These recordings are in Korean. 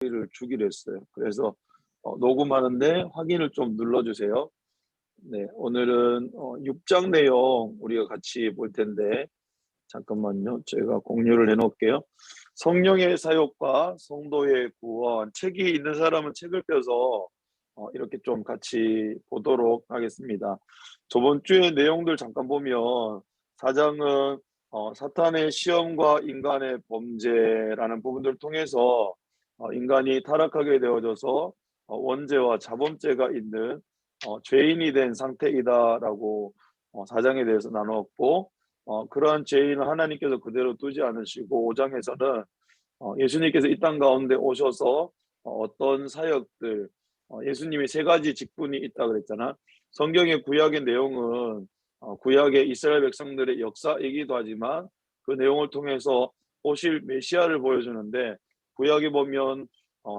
를 주기로 했어요. 그래서 녹음하는데 확인을 좀 눌러주세요. 네, 오늘은 6장 내용 우리가 같이 볼 텐데 잠깐만요. 제가 공유를 해놓을게요. 성령의 사역과 성도의 구원, 책이 있는 사람은 책을 펴서 이렇게 좀 같이 보도록 하겠습니다. 저번 주에 내용들 잠깐 보면 4장은 사탄의 시험과 인간의 범죄라는 부분들을 통해서 인간이 타락하게 되어져서 원죄와 자범죄가 있는 죄인이 된 상태이다라고 4장에 대해서 나누었고 그러한 죄인을 하나님께서 그대로 두지 않으시고 5장에서는 예수님께서 이 땅 가운데 오셔서 어떤 사역들 예수님이 세 가지 직분이 있다 그랬잖아. 성경의 구약의 내용은 구약의 이스라엘 백성들의 역사이기도 하지만 그 내용을 통해서 오실 메시아를 보여주는데 구약에 보면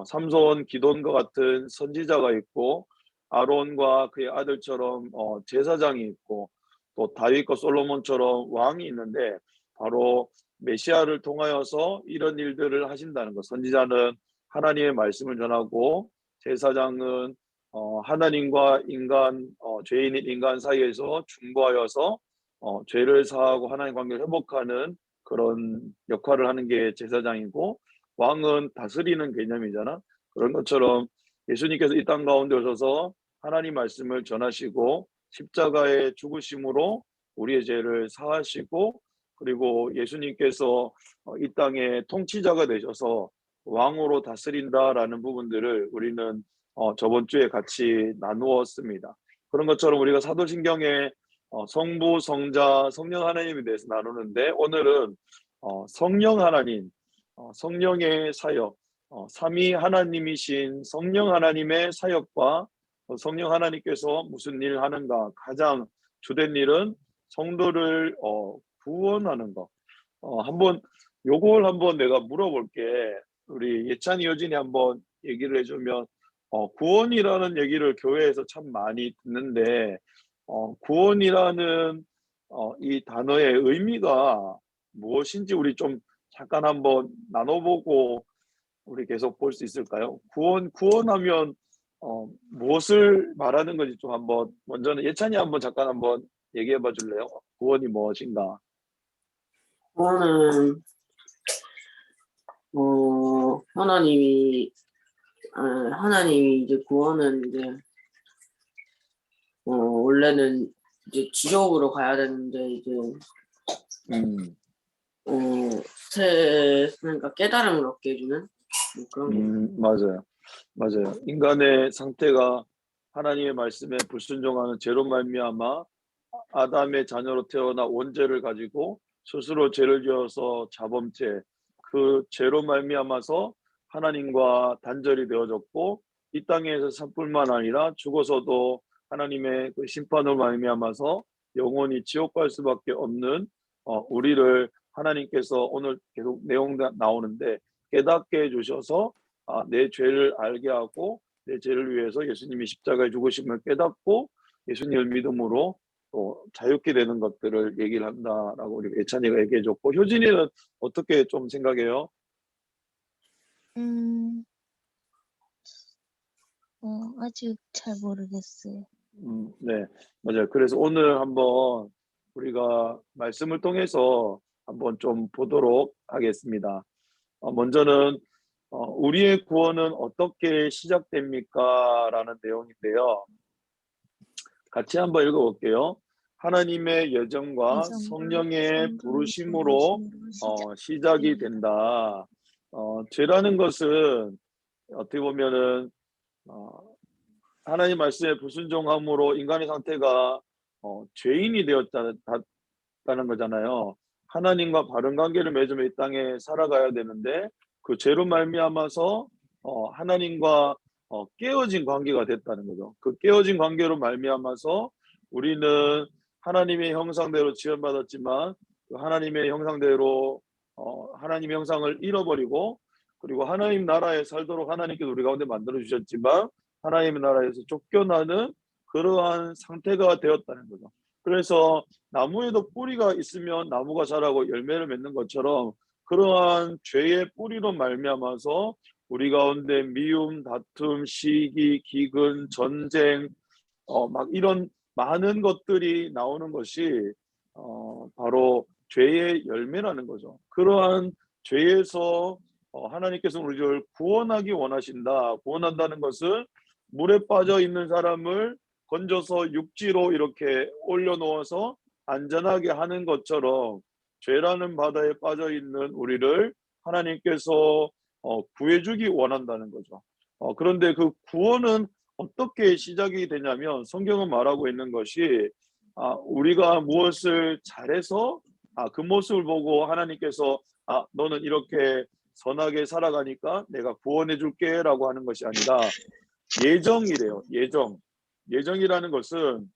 삼손, 기돈과 같은 선지자가 있고 아론과 그의 아들처럼 제사장이 있고 또 다윗과 솔로몬처럼 왕이 있는데 바로 메시아를 통하여서 이런 일들을 하신다는 것. 선지자는 하나님의 말씀을 전하고 제사장은 하나님과 인간, 죄인인 인간 사이에서 중보하여서 죄를 사하고 하나님 관계를 회복하는 그런 역할을 하는 게 제사장이고 왕은 다스리는 개념이잖아. 그런 것처럼 예수님께서 이 땅 가운데 오셔서 하나님 말씀을 전하시고 십자가의 죽으심으로 우리의 죄를 사하시고 그리고 예수님께서 이 땅의 통치자가 되셔서 왕으로 다스린다라는 부분들을 우리는 저번 주에 같이 나누었습니다. 그런 것처럼 우리가 사도신경에 성부, 성자, 성령 하나님에 대해서 나누는데 오늘은 성령 하나님, 성령의 사역, 삼위 하나님이신 성령 하나님의 사역과 성령 하나님께서 무슨 일을 하는가 가장 주된 일은 성도를 구원하는 거. 한번 요걸 한번 내가 물어볼게. 우리 예찬이 여진이 한번 얘기를 해주면 구원이라는 얘기를 교회에서 참 많이 듣는데 구원이라는 이 단어의 의미가 무엇인지 우리 좀 잠깐 한번 나눠보고 우리 계속 볼 수 있을까요? 구원하면 무엇을 말하는 건지 좀 한번 먼저는 예찬이 한번 잠깐 한번 얘기해 봐 줄래요? 구원이 무엇인가? 구원은 하나님이 이제 구원은 이제 원래는 이제 지옥으로 가야 되는데 이제 그러니까 깨달음을 얻게 해주는 그런 거. 맞아요. 인간의 상태가 하나님의 말씀에 불순종하는 죄로 말미암아 아담의 자녀로 태어나 원죄를 가지고 스스로 죄를 지어서 자범죄 그 죄로 말미암아서 하나님과 단절이 되어졌고 이 땅에서 살뿐만 아니라 죽어서도 하나님의 그 심판으로 말미암아서 영원히 지옥 갈 수밖에 없는 우리를 하나님께서 오늘 계속 내용 나오는데 깨닫게 해주셔서 내 죄를 알게 하고 내 죄를 위해서 예수님이 십자가에 죽으심을 깨닫고 예수님을 믿음으로 또 자유케 되는 것들을 얘기를 한다라고 우리 예찬이가 얘기해줬고 효진이는 어떻게 좀 생각해요? 아직 잘 모르겠어요. 네, 맞아요. 그래서 오늘 한번 우리가 말씀을 통해서 한번 좀 보도록 하겠습니다. 먼저는 우리의 구원은 어떻게 시작됩니까? 라는 내용인데요. 같이 한번 읽어볼게요. 하나님의 예정과 성령의 부르심으로 시작이 된다. 죄라는 것은 어떻게 보면은 하나님 말씀에 불순종함으로 인간의 상태가 죄인이 되었다는 거잖아요. 하나님과 바른 관계를 맺으며 이 땅에 살아가야 되는데 그 죄로 말미암아서 하나님과 깨어진 관계가 됐다는 거죠. 그 깨어진 관계로 말미암아서 우리는 하나님의 형상대로 지원받았지만 그 하나님의 형상대로 하나님의 형상을 잃어버리고 그리고 하나님 나라에 살도록 하나님께서 우리 가운데 만들어 주셨지만 하나님의 나라에서 쫓겨나는 그러한 상태가 되었다는 거죠. 그래서 나무에도 뿌리가 있으면 나무가 자라고 열매를 맺는 것처럼 그러한 죄의 뿌리로 말미암아서 우리 가운데 미움, 다툼, 시기, 기근, 전쟁, 막 이런 많은 것들이 나오는 것이 바로 죄의 열매라는 거죠. 그러한 죄에서 하나님께서 우리를 구원하기 원하신다. 구원한다는 것은 물에 빠져 있는 사람을 건져서 육지로 이렇게 올려놓아서 안전하게 하는 것처럼 죄라는 바다에 빠져 있는 우리를 하나님께서 구해주기 원한다는 거죠. 그런데 그 구원은 어떻게 시작이 되냐면 성경은 말하고 있는 것이 우리가 무엇을 잘해서 그 모습을 보고 하나님께서 너는 이렇게 선하게 살아가니까 내가 구원해 줄게 라고 하는 것이 아니라 예정이래요. 예정이라는 것은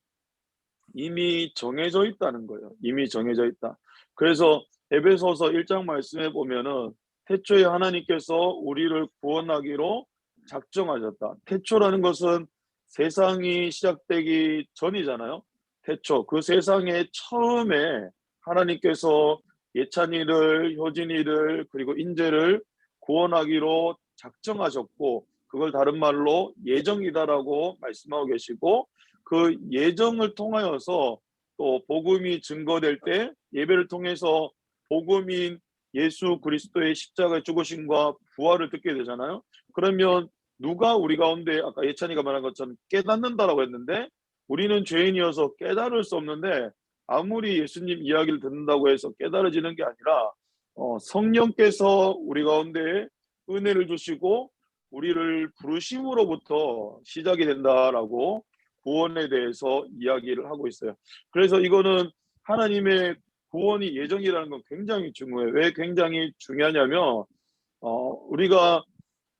이미 정해져 있다는 거예요. 이미 정해져 있다. 그래서 에베소서 1장 말씀에 보면은 태초에 하나님께서 우리를 구원하기로 작정하셨다. 태초라는 것은 세상이 시작되기 전이잖아요. 태초, 그 세상의 처음에 하나님께서 예찬이를, 효진이를, 그리고 인재를 구원하기로 작정하셨고, 그걸 다른 말로 예정이다라고 말씀하고 계시고, 그 예정을 통하여서 또 복음이 증거될 때 예배를 통해서 복음인 예수 그리스도의 십자가의 죽으심과 부활을 듣게 되잖아요. 그러면 누가 우리 가운데 아까 예찬이가 말한 것처럼 깨닫는다라고 했는데 우리는 죄인이어서 깨달을 수 없는데 아무리 예수님 이야기를 듣는다고 해서 깨달아지는 게 아니라 성령께서 우리 가운데 은혜를 주시고 우리를 부르심으로부터 시작이 된다라고 구원에 대해서 이야기를 하고 있어요. 그래서 이거는 하나님의 구원이 예정이라는 건 굉장히 중요해요. 왜 굉장히 중요하냐면 우리가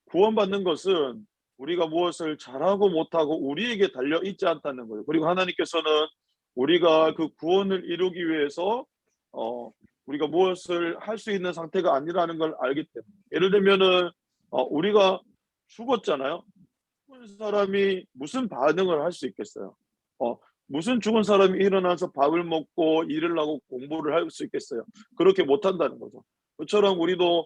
구원받는 것은 우리가 무엇을 잘하고 못하고 우리에게 달려 있지 않다는 거예요. 그리고 하나님께서는 우리가 그 구원을 이루기 위해서 우리가 무엇을 할 수 있는 상태가 아니라는 걸 알기 때문에 예를 들면은 우리가 죽었잖아요. 죽은 사람이 무슨 반응을 할 수 있겠어요? 무슨 죽은 사람이 일어나서 밥을 먹고 일을 하고 공부를 할 수 있겠어요? 그렇게 못한다는 거죠. 그처럼 우리도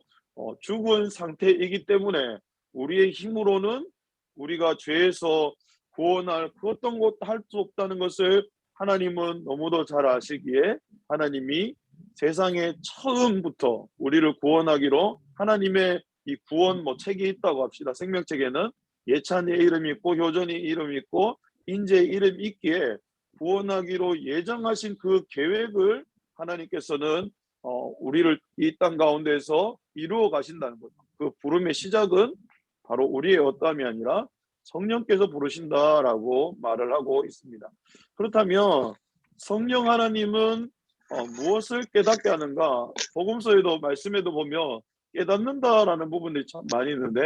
죽은 상태이기 때문에 우리의 힘으로는 우리가 죄에서 구원할 그 어떤 것도 할 수 없다는 것을 하나님은 너무도 잘 아시기에 하나님이 세상의 처음부터 우리를 구원하기로 하나님의 이 구원 책이 있다고 합시다. 생명책에는 예찬이의 이름이 있고 효전이 이름이 있고 인재의 이름이 있기에 구원하기로 예정하신 그 계획을 하나님께서는 우리를 이 땅 가운데서 이루어 가신다는 거죠. 그 부름의 시작은 바로 우리의 어떠함이 아니라 성령께서 부르신다라고 말을 하고 있습니다. 그렇다면 성령 하나님은 무엇을 깨닫게 하는가? 복음서에도 말씀에도 보면 깨닫는다라는 부분들이 참 많이 있는데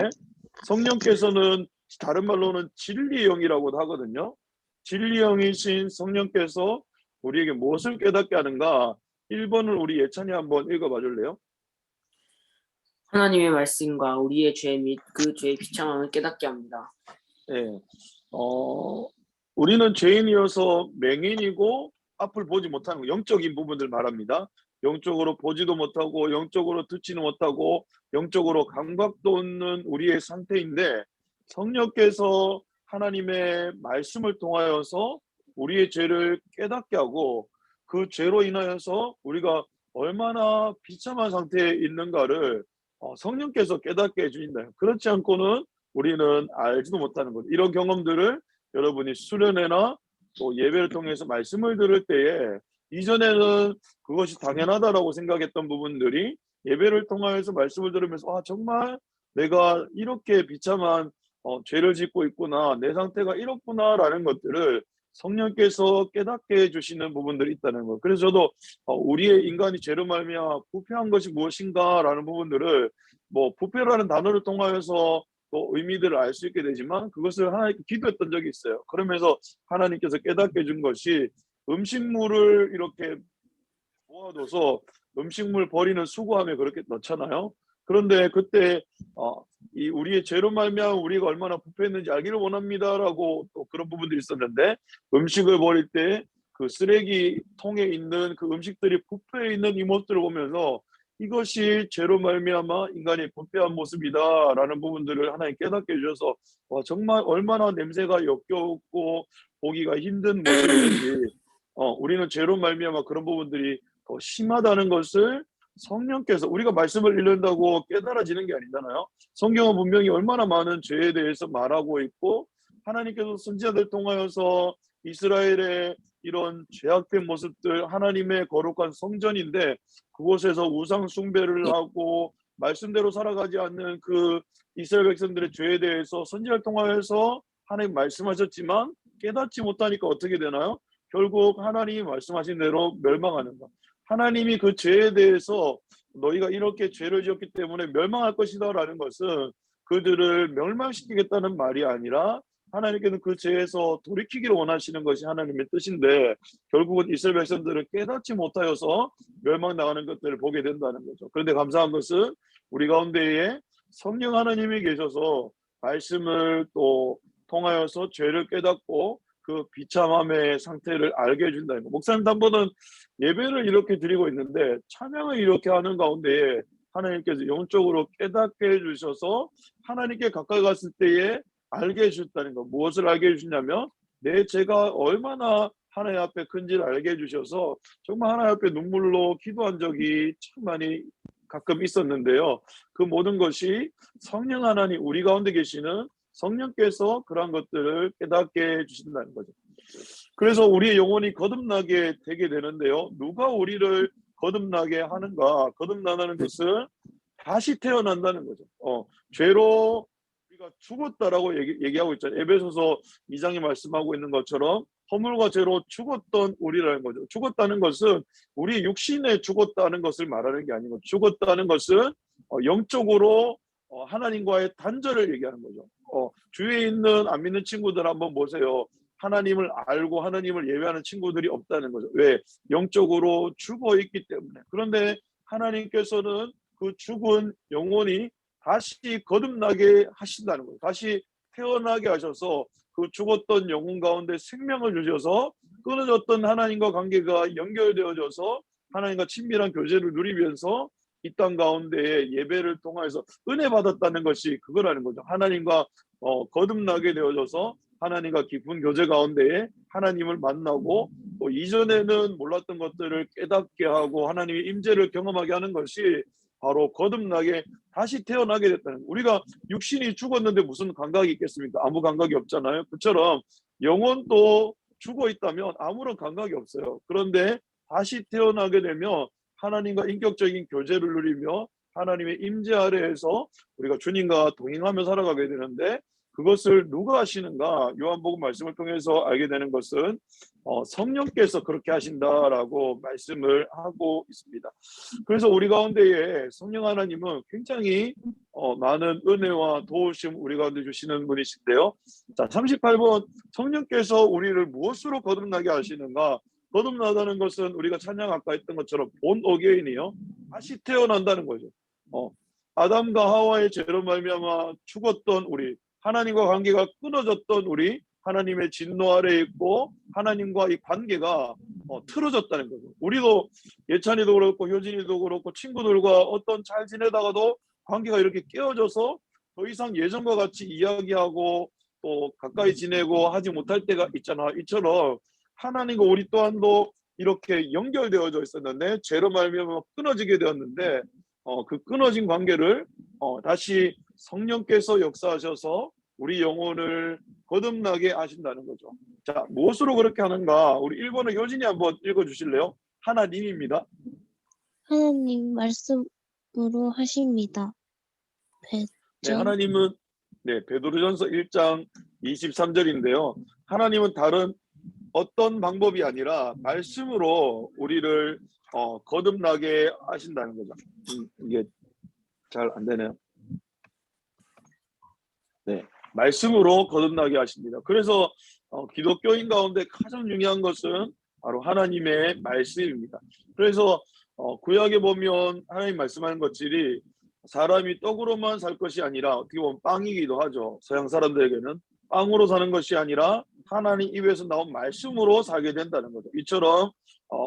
성령께서는 다른 말로는 진리의 영이라고도 하거든요. 진리의 영이신 성령께서 우리에게 무엇을 깨닫게 하는가? 1번을 우리 예찬이 한번 읽어봐 줄래요? 하나님의 말씀과 우리의 죄 및 그 죄의 비참함을 깨닫게 합니다. 네. 우리는 죄인이어서 맹인이고 앞을 보지 못하는 영적인 부분들 말합니다. 영적으로 보지도 못하고 영적으로 듣지도 못하고 영적으로 감각도 없는 우리의 상태인데 성령께서 하나님의 말씀을 통하여서 우리의 죄를 깨닫게 하고 그 죄로 인하여서 우리가 얼마나 비참한 상태에 있는가를 성령께서 깨닫게 해주신다. 그렇지 않고는 우리는 알지도 못하는 거죠. 이런 경험들을 여러분이 수련회나 또 예배를 통해서 말씀을 들을 때에 이전에는 그것이 당연하다라고 생각했던 부분들이 예배를 통해서 말씀을 들으면서 정말 내가 이렇게 비참한 죄를 짓고 있구나, 내 상태가 이렇구나라는 것들을 성령께서 깨닫게 해주시는 부분들이 있다는 거. 그래서 저도 우리의 인간이 죄로 말미암아 부패한 것이 무엇인가라는 부분들을 부패라는 단어를 통하여서 또 의미들을 알 수 있게 되지만 그것을 하나님께 기도했던 적이 있어요. 그러면서 하나님께서 깨닫게 해준 것이 음식물을 이렇게 모아둬서 음식물 버리는 수거함에 그렇게 넣잖아요. 그런데 그때 이 우리의 죄로 말미암아 우리가 얼마나 부패했는지 알기를 원합니다라고 또 그런 부분들이 있었는데 음식을 버릴 때 그 쓰레기통에 있는 그 음식들이 부패해 있는 이 모습들을 보면서 이것이 죄로 말미암아 인간의 부패한 모습이다라는 부분들을 하나님 깨닫게 해주셔서 와, 정말 얼마나 냄새가 역겨웠고 보기가 힘든 모습이든지 우리는 죄로 말미암아 그런 부분들이 더 심하다는 것을 성령께서 우리가 말씀을 읽는다고 깨달아지는 게 아니잖아요. 성경은 분명히 얼마나 많은 죄에 대해서 말하고 있고 하나님께서 선지자들 통하여서 이스라엘의 이런 죄악된 모습들 하나님의 거룩한 성전인데 그곳에서 우상 숭배를 하고 말씀대로 살아가지 않는 그 이스라엘 백성들의 죄에 대해서 선지자를 통하여서 하나님 말씀하셨지만 깨닫지 못하니까 어떻게 되나요? 결국 하나님이 말씀하신 대로 멸망하는 것. 하나님이 그 죄에 대해서 너희가 이렇게 죄를 지었기 때문에 멸망할 것이다 라는 것은 그들을 멸망시키겠다는 말이 아니라 하나님께는 그 죄에서 돌이키기를 원하시는 것이 하나님의 뜻인데 결국은 이스라엘 백성들을 깨닫지 못하여서 멸망당하는 것들을 보게 된다는 거죠. 그런데 감사한 것은 우리 가운데에 성령 하나님이 계셔서 말씀을 또 통하여서 죄를 깨닫고 그 비참함의 상태를 알게 해준다는 거. 목사님 한 번은 예배를 이렇게 드리고 있는데 찬양을 이렇게 하는 가운데에 하나님께서 영적으로 깨닫게 해주셔서 하나님께 가까이 갔을 때에 알게 해주셨다는 거. 무엇을 알게 해주시냐면 내 죄가 얼마나 하나님 앞에 큰지를 알게 해주셔서 정말 하나님 앞에 눈물로 기도한 적이 참 많이 가끔 있었는데요. 그 모든 것이 성령 하나님 우리 가운데 계시는 성령께서 그러한 것들을 깨닫게 해주신다는 거죠. 그래서 우리의 영혼이 거듭나게 되게 되는데요. 누가 우리를 거듭나게 하는가? 거듭나는 것은 다시 태어난다는 거죠. 죄로 우리가 죽었다라고 얘기하고 있잖아요. 에베소서 2장이 말씀하고 있는 것처럼 허물과 죄로 죽었던 우리라는 거죠. 죽었다는 것은 우리 육신에 죽었다는 것을 말하는 게 아니고 죽었다는 것은 영적으로 하나님과의 단절을 얘기하는 거죠. 주위에 있는 안 믿는 친구들 한번 보세요. 하나님을 알고 하나님을 예배하는 친구들이 없다는 거죠. 왜? 영적으로 죽어 있기 때문에. 그런데 하나님께서는 그 죽은 영혼이 다시 거듭나게 하신다는 거예요. 다시 태어나게 하셔서 그 죽었던 영혼 가운데 생명을 주셔서 끊어졌던 하나님과 관계가 연결되어져서 하나님과 친밀한 교제를 누리면서 이 땅 가운데에 예배를 통해서 은혜 받았다는 것이 그거라는 거죠. 하나님과 거듭나게 되어져서 하나님과 깊은 교제 가운데에 하나님을 만나고 또 이전에는 몰랐던 것들을 깨닫게 하고 하나님의 임재를 경험하게 하는 것이 바로 거듭나게 다시 태어나게 됐다는 거예요. 우리가 육신이 죽었는데 무슨 감각이 있겠습니까? 아무 감각이 없잖아요. 그처럼 영혼도 죽어 있다면 아무런 감각이 없어요. 그런데 다시 태어나게 되면 하나님과 인격적인 교제를 누리며 하나님의 임재 아래에서 우리가 주님과 동행하며 살아가게 되는데 그것을 누가 하시는가? 요한복음 말씀을 통해서 알게 되는 것은 성령께서 그렇게 하신다라고 말씀을 하고 있습니다. 그래서 우리 가운데에 성령 하나님은 굉장히 많은 은혜와 도우심 우리 가운데 주시는 분이신데요. 자, 38번 성령께서 우리를 무엇으로 거듭나게 하시는가? 거듭나다는 것은 우리가 찬양 아까 했던 것처럼 본 어게인이요. 다시 태어난다는 거죠. 아담과 하와의 죄로 말미암아 죽었던 우리 하나님과 관계가 끊어졌던 우리 하나님의 진노 아래에 있고 하나님과 이 관계가 틀어졌다는 거죠. 우리도 예찬이도 그렇고 효진이도 그렇고 친구들과 어떤 잘 지내다가도 관계가 이렇게 깨어져서 더 이상 예전과 같이 이야기하고 또 가까이 지내고 하지 못할 때가 있잖아. 이처럼 하나님과 우리 또한도 이렇게 연결되어져 있었는데 죄로 말미암아 끊어지게 되었는데 그 끊어진 관계를 다시 성령께서 역사하셔서 우리 영혼을 거듭나게 하신다는 거죠. 자, 무엇으로 그렇게 하는가? 우리 1번은 효진이 한번 읽어주실래요? 하나님입니다. 하나님 말씀으로 하십니다. 네, 하나님은 베드로전서 1장 23절인데요. 하나님은 다른 어떤 방법이 아니라 말씀으로 우리를 거듭나게 하신다는 거죠. 이게 잘 안 되네요. 네, 말씀으로 거듭나게 하십니다. 그래서 기독교인 가운데 가장 중요한 것은 바로 하나님의 말씀입니다. 그래서 구약에 보면 하나님 말씀하는 것들이 사람이 떡으로만 살 것이 아니라 어떻게 보면 빵이기도 하죠. 서양 사람들에게는 빵으로 사는 것이 아니라 하나님 입에서 나온 말씀으로 살게 된다는 거죠. 이처럼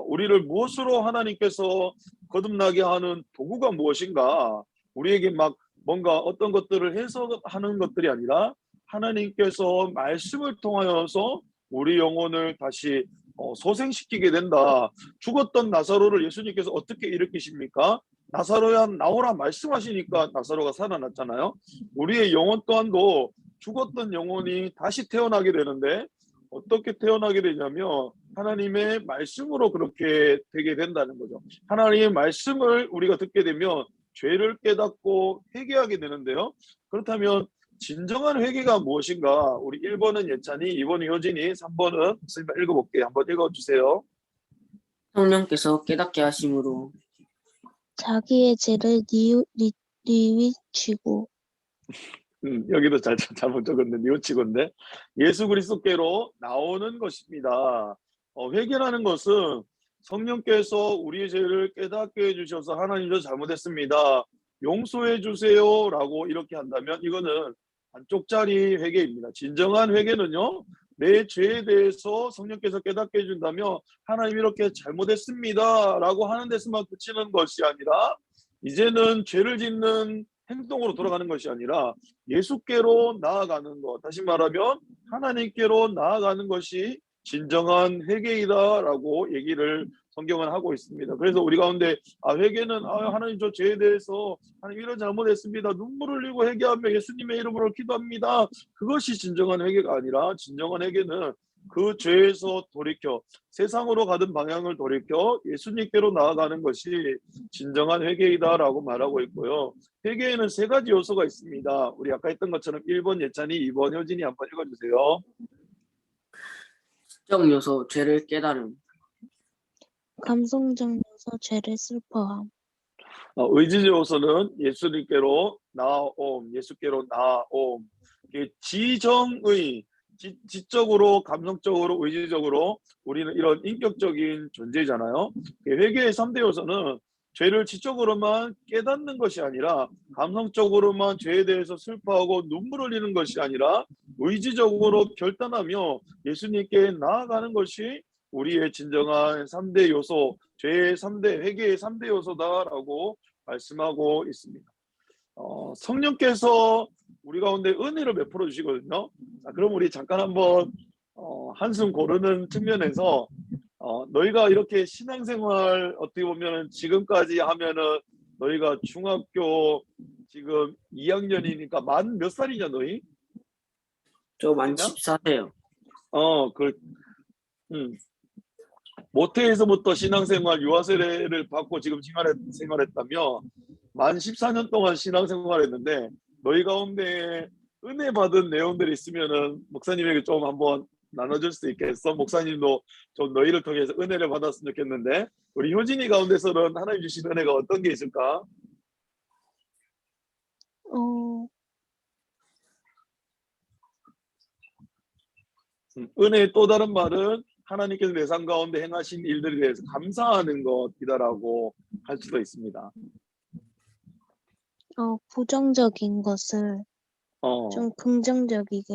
우리를 무엇으로 하나님께서 거듭나게 하는 도구가 무엇인가? 우리에게 막 뭔가 어떤 것들을 해석하는 것들이 아니라 하나님께서 말씀을 통하여서 우리 영혼을 다시 소생시키게 된다. 죽었던 나사로를 예수님께서 어떻게 일으키십니까? 나사로야 나오라 말씀하시니까 나사로가 살아났잖아요. 우리의 영혼 또한도 죽었던 영혼이 다시 태어나게 되는데 어떻게 태어나게 되냐면 하나님의 말씀으로 그렇게 되게 된다는 거죠. 하나님의 말씀을 우리가 듣게 되면 죄를 깨닫고 회개하게 되는데요. 그렇다면 진정한 회개가 무엇인가? 우리 1번은 예찬이, 2번은 효진이, 3번은 선생님 읽어볼게요. 한번 읽어주세요. 성령께서 깨닫게 하심으로 자기의 죄를 뉘우치고 여기도 잘못 적었는데 뉘우치고인데 예수 그리스도께로 나오는 것입니다. 회개라는 것은 성령께서 우리의 죄를 깨닫게 해주셔서 하나님 저 잘못했습니다. 용서해 주세요라고 이렇게 한다면 이거는 한쪽짜리 회개입니다. 진정한 회개는요. 내 죄에 대해서 성령께서 깨닫게 해준다면 하나님 이렇게 잘못했습니다라고 하는 데서만 그치는 것이 아니라 이제는 죄를 짓는 행동으로 돌아가는 것이 아니라 예수께로 나아가는 것. 다시 말하면 하나님께로 나아가는 것이 진정한 회개이다라고 얘기를 성경은 하고 있습니다. 그래서 우리 가운데 회개는 하나님 저 죄에 대해서 하나님 이런 잘못했습니다. 눈물 흘리고 회개하며 예수님의 이름으로 기도합니다. 그것이 진정한 회개가 아니라 진정한 회개는 그 죄에서 돌이켜 세상으로 가던 방향을 돌이켜 예수님께로 나아가는 것이 진정한 회개이다라고 말하고 있고요. 회개에는 세 가지 요소가 있습니다. 우리 아까 했던 것처럼 1번 예찬이, 2번 효진이 한번 읽어주세요. 적 요소 죄를 깨달음. 감성적 요소 죄를 슬퍼함. 의지적 요소는 예수님께로 나옴, 예수께로 나옴. 지정의, 지적으로, 감성적으로, 의지적으로 우리는 이런 인격적인 존재잖아요. 회개의 3대 요소는 죄를 지적으로만 깨닫는 것이 아니라 감성적으로만 죄에 대해서 슬퍼하고 눈물 흘리는 것이 아니라 의지적으로 결단하며 예수님께 나아가는 것이 우리의 진정한 3대 요소, 죄의 3대, 회개의 3대 요소다라고 말씀하고 있습니다. 성령께서 우리 가운데 은혜를 베풀어 주시거든요. 자, 그럼 우리 잠깐 한번 한숨 고르는 측면에서 너희가 이렇게 신앙생활 어떻게 보면 지금까지 하면은 너희가 중학교 지금 2학년이니까 만 몇 살이냐 너희? 저 만 14세요. 모태에서부터 신앙생활 유아세례를 받고 지금 생활했다며 만 14년 동안 신앙생활했는데 너희 가운데 은혜 받은 내용들이 있으면은 목사님에게 좀 한번 나눠줄 수 있겠어? 목사님도 좀 너희를 통해서 은혜를 받았으면 좋겠는데 우리 효진이 가운데서는 하나님 주신 은혜가 어떤 게 있을까? 은혜의 또 다른 말은 하나님께서 내 삶 가운데 행하신 일들에 대해서 감사하는 것이다라고 할 수도 있습니다. 부정적인 것을 좀 긍정적이게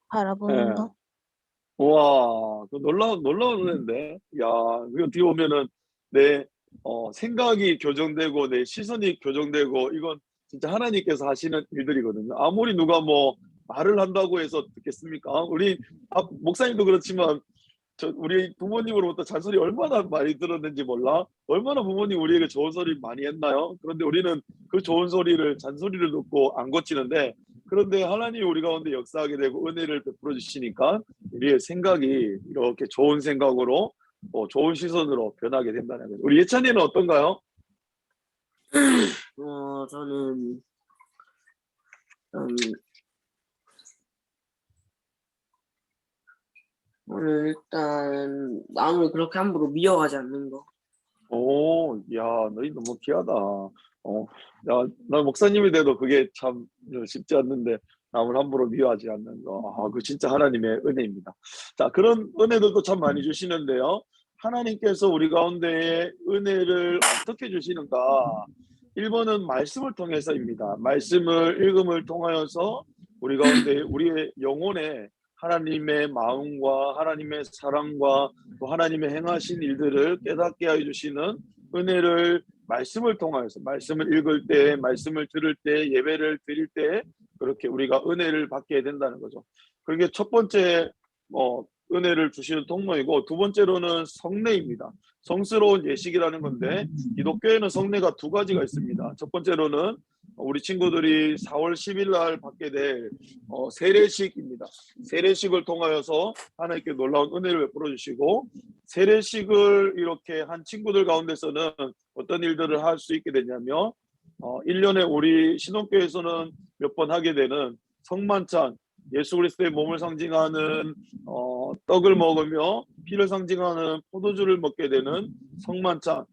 바라보는 예. 것. 와, 놀라운 은혜인데. 야, 그게 어떻게 보면은 내 생각이 교정되고 내 시선이 교정되고 이건 진짜 하나님께서 하시는 일들이거든요. 아무리 누가 뭐 말을 한다고 해서 듣겠습니까? 우리 목사님도 그렇지만 우리 부모님으로부터 잔소리 얼마나 많이 들었는지 몰라. 얼마나 부모님 우리에게 좋은 소리 많이 했나요? 그런데 우리는 그 좋은 소리를 잔소리를 듣고 안 고치는데 그런데 하나님이 우리 가운데 역사하게 되고 은혜를 베풀어 주시니까 우리의 생각이 이렇게 좋은 생각으로 좋은 시선으로 변하게 된다는 거죠. 우리 예찬이는 어떤가요? 저는 저는 일단 남을 그렇게 함부로 미워하지 않는 거. 오, 야, 너희 너무 귀하다. 야, 나 목사님이 돼도 그게 참 쉽지 않는데 남을 함부로 미워하지 않는 거. 그 진짜 하나님의 은혜입니다. 자, 그런 은혜들도 참 많이 주시는데요. 하나님께서 우리 가운데에 은혜를 어떻게 주시는가? 1번은 말씀을 통해서입니다. 말씀을 읽음을 통하여서 우리 가운데 우리의 영혼에 하나님의 마음과 하나님의 사랑과 또 하나님의 행하신 일들을 깨닫게 해주시는 은혜를 말씀을 통하여서, 말씀을 읽을 때, 말씀을 들을 때, 예배를 드릴 때 그렇게 우리가 은혜를 받게 된다는 거죠. 그게 첫 번째 은혜를 주시는 통로이고, 두 번째로는 성례입니다. 성스러운 예식이라는 건데, 기독교에는 성례가 두 가지가 있습니다. 첫 번째로는 우리 친구들이 4월 10일 날 받게 될 세례식입니다. 세례식을 통하여서 하나님께 놀라운 은혜를 베풀어 주시고, 세례식을 이렇게 한 친구들 가운데서는 어떤 일들을 할 수 있게 되냐면 1년에 우리 신혼교회에서는 몇 번 하게 되는 성만찬, 예수 그리스도의 몸을 상징하는 떡을 먹으며 피를 상징하는 포도주를 먹게 되는 성만찬,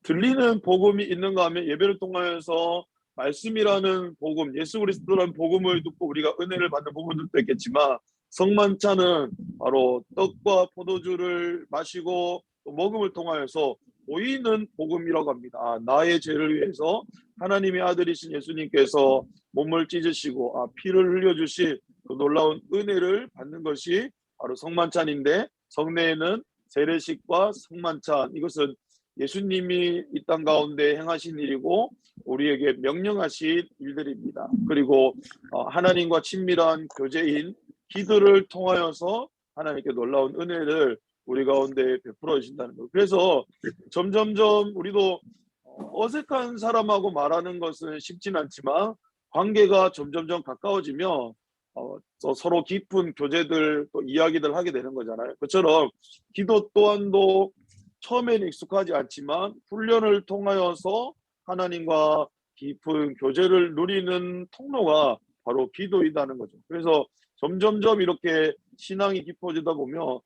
들리는 복음이 있는가 하면 예배를 통하여서 말씀이라는 복음, 예수 그리스도라는 복음을 듣고 우리가 은혜를 받는 부분들도 있겠지만, 성만찬은 바로 떡과 포도주를 마시고 또 먹음을 통하여서 보이는 복음이라고 합니다. 나의 죄를 위해서 하나님의 아들이신 예수님께서 몸을 찢으시고 피를 흘려주신 그 놀라운 은혜를 받는 것이 바로 성만찬인데, 성례에는 세례식과 성만찬, 이것은 예수님이 이 땅 가운데 행하신 일이고 우리에게 명령하신 일들입니다. 그리고 하나님과 친밀한 교제인 기도를 통하여서 하나님께 놀라운 은혜를 우리 가운데 베풀어 주신다는 것. 그래서 점점점 우리도 어색한 사람하고 말하는 것은 쉽진 않지만 관계가 점점점 가까워지면 서로 깊은 교제들 또 이야기들 하게 되는 거잖아요. 그처럼 기도 또한도 처음에는 익숙하지 않지만 훈련을 통하여서 하나님과 깊은 교제를 누리는 통로가 바로 기도이다는 거죠. 그래서 점점점 이렇게 신앙이 깊어지다 보면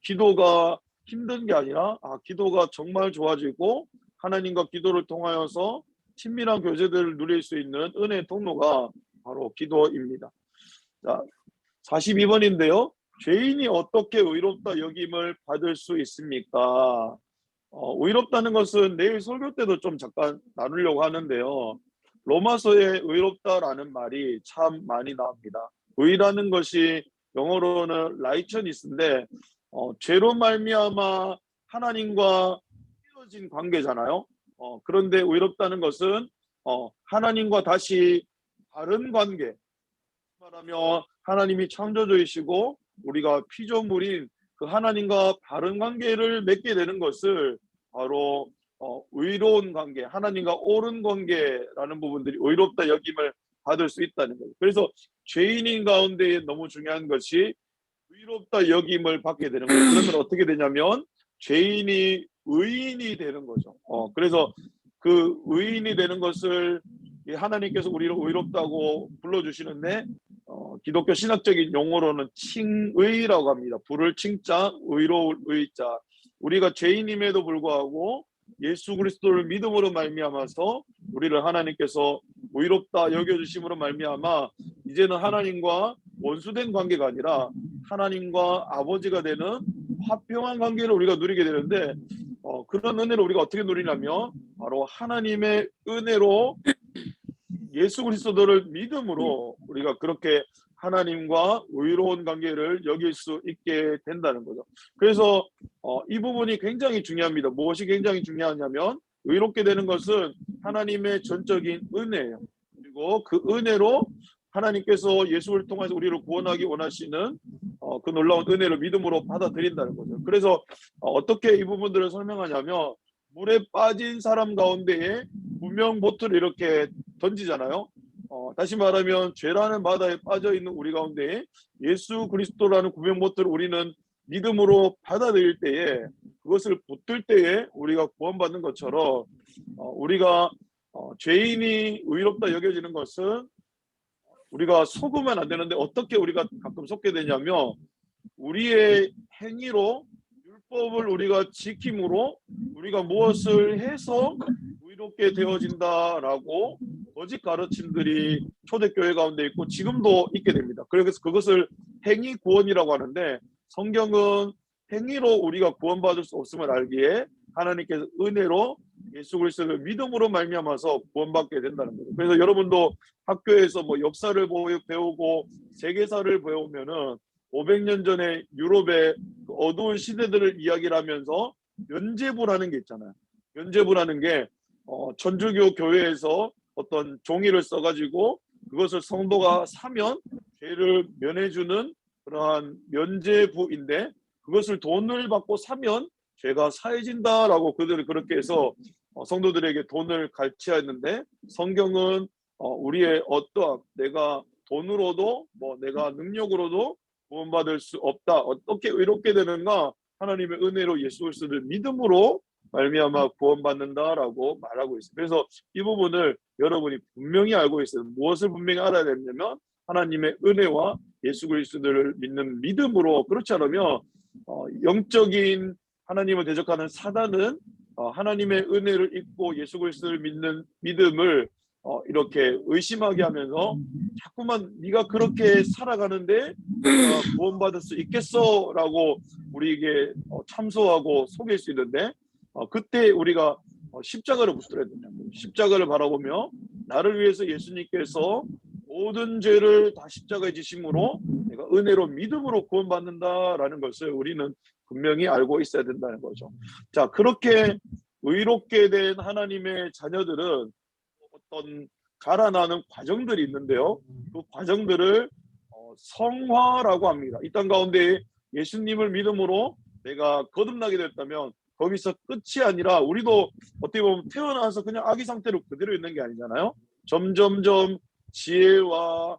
기도가 힘든 게 아니라 기도가 정말 좋아지고 하나님과 기도를 통하여서 친밀한 교제들을 누릴 수 있는 은혜의 통로가 바로 기도입니다. 자, 42번인데요. 죄인이 어떻게 의롭다 여김을 받을 수 있습니까? 의롭다는 것은 내일 설교 때도 좀 잠깐 나누려고 하는데요. 로마서에 의롭다라는 말이 참 많이 나옵니다. 의라는 것이 영어로는 righteousness인데 죄로 말미암아 하나님과 이어진 관계잖아요. 그런데 의롭다는 것은 하나님과 다시 바른 관계, 말하면 하나님이 창조주이시고 우리가 피조물인 그 하나님과 바른 관계를 맺게 되는 것을 바로 의로운 관계, 하나님과 옳은 관계라는 부분들이 의롭다 여김을 받을 수 있다는 거예요. 그래서 죄인인 가운데 너무 중요한 것이 의롭다 여김을 받게 되는 거예요. 그러면 어떻게 되냐면 죄인이 의인이 되는 거죠. 그래서 그 의인이 되는 것을 하나님께서 우리를 의롭다고 불러주시는데 기독교 신학적인 용어로는 칭의라고 합니다. 불을 칭자, 의로울 의자. 우리가 죄인임에도 불구하고 예수 그리스도를 믿음으로 말미암아서 우리를 하나님께서 의롭다 여겨주심으로 말미암아 이제는 하나님과 원수된 관계가 아니라 하나님과 아버지가 되는 화평한 관계를 우리가 누리게 되는데 그런 은혜를 우리가 어떻게 누리냐면 바로 하나님의 은혜로 예수 그리스도를 믿음으로 우리가 그렇게 하나님과 의로운 관계를 여길 수 있게 된다는 거죠. 그래서 이 부분이 굉장히 중요합니다. 무엇이 굉장히 중요하냐면 의롭게 되는 것은 하나님의 전적인 은혜예요. 그리고 그 은혜로 하나님께서 예수를 통해서 우리를 구원하기 원하시는 그 놀라운 은혜를 믿음으로 받아들인다는 거죠. 그래서 어떻게 이 부분들을 설명하냐면 물에 빠진 사람 가운데에 무명보트를 이렇게 던지잖아요. 다시 말하면 죄라는 바다에 빠져있는 우리 가운데 예수 그리스도라는 구명보트를 우리는 믿음으로 받아들일 때에 그것을 붙들 때에 우리가 구원받는 것처럼 우리가 죄인이 의롭다 여겨지는 것은 우리가 속으면 안 되는데 어떻게 우리가 가끔 속게 되냐면 우리의 행위로 율법을 우리가 지킴으로 우리가 무엇을 해서 의롭게 되어진다라고 거짓 가르침들이 초대교회 가운데 있고 지금도 있게 됩니다. 그래서 그것을 행위 구원이라고 하는데 성경은 행위로 우리가 구원받을 수 없음을 알기에 하나님께서 은혜로 예수 그리스도를 믿음으로 말미암아서 구원받게 된다는 거죠. 그래서 여러분도 학교에서 뭐 역사를 배우고 세계사를 배우면은 500년 전에 유럽의 그 어두운 시대들을 이야기를 하면서 면죄부라는 게 있잖아요. 면죄부라는 게 천주교 교회에서 어떤 종이를 써가지고 그것을 성도가 사면 죄를 면해주는 그러한 면죄부인데, 그것을 돈을 받고 사면 죄가 사해진다라고 그들이 그렇게 해서 성도들에게 돈을 갈취했는데, 성경은 우리의 어떠한 내가 돈으로도 뭐 내가 능력으로도 구원받을 수 없다. 어떻게 의롭게 되는가? 하나님의 은혜로 예수 그리스도를 믿음으로 말미암아 구원받는다라고 말하고 있어요. 그래서 이 부분을 여러분이 분명히 알고 있어요. 무엇을 분명히 알아야 되냐면 하나님의 은혜와 예수 그리스도를 믿는 믿음으로. 그렇지 않으면 영적인 하나님을 대적하는 사단은 하나님의 은혜를 잊고 예수 그리스도를 믿는 믿음을 이렇게 의심하게 하면서 자꾸만 네가 그렇게 살아가는데 네가 구원받을 수 있겠어? 라고 우리에게 참소하고 속일 수 있는데, 그때 우리가 십자가를 붙들어야 된다면, 십자가를 바라보며 나를 위해서 예수님께서 모든 죄를 다 십자가에 지심으로 내가 은혜로 믿음으로 구원받는다라는 것을 우리는 분명히 알고 있어야 된다는 거죠. 자, 그렇게 의롭게 된 하나님의 자녀들은 어떤 자라나는 과정들이 있는데요. 그 과정들을 성화라고 합니다. 이 땅 가운데 예수님을 믿음으로 내가 거듭나게 됐다면 거기서 끝이 아니라, 우리도 어떻게 보면 태어나서 그냥 아기 상태로 그대로 있는 게 아니잖아요. 점점점 지혜와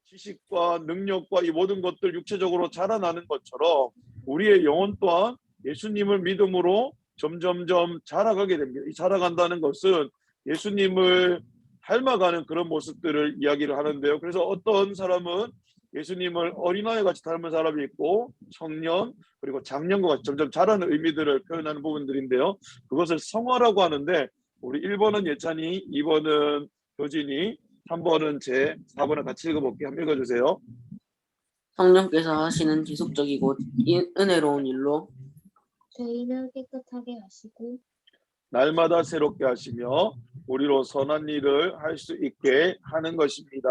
지식과 능력과 이 모든 것들 육체적으로 자라나는 것처럼 우리의 영혼 또한 예수님을 믿음으로 점점점 자라가게 됩니다. 이 자라간다는 것은 예수님을 닮아가는 그런 모습들을 이야기를 하는데요. 그래서 어떤 사람은 예수님을 어린아이 같이 닮은 사람이 있고, 청년 그리고 장년과 같이 점점 자라는 의미들을 표현하는 부분들인데요. 그것을 성화라고 하는데, 우리 1번은 예찬이, 2번은 효진이, 3번은 제, 4번을 같이 읽어볼게요. 한번 읽어주세요. 성령께서 하시는 지속적이고 은혜로운 일로 저희를 깨끗하게 하시고 날마다 새롭게 하시며 우리로 선한 일을 할 수 있게 하는 것입니다.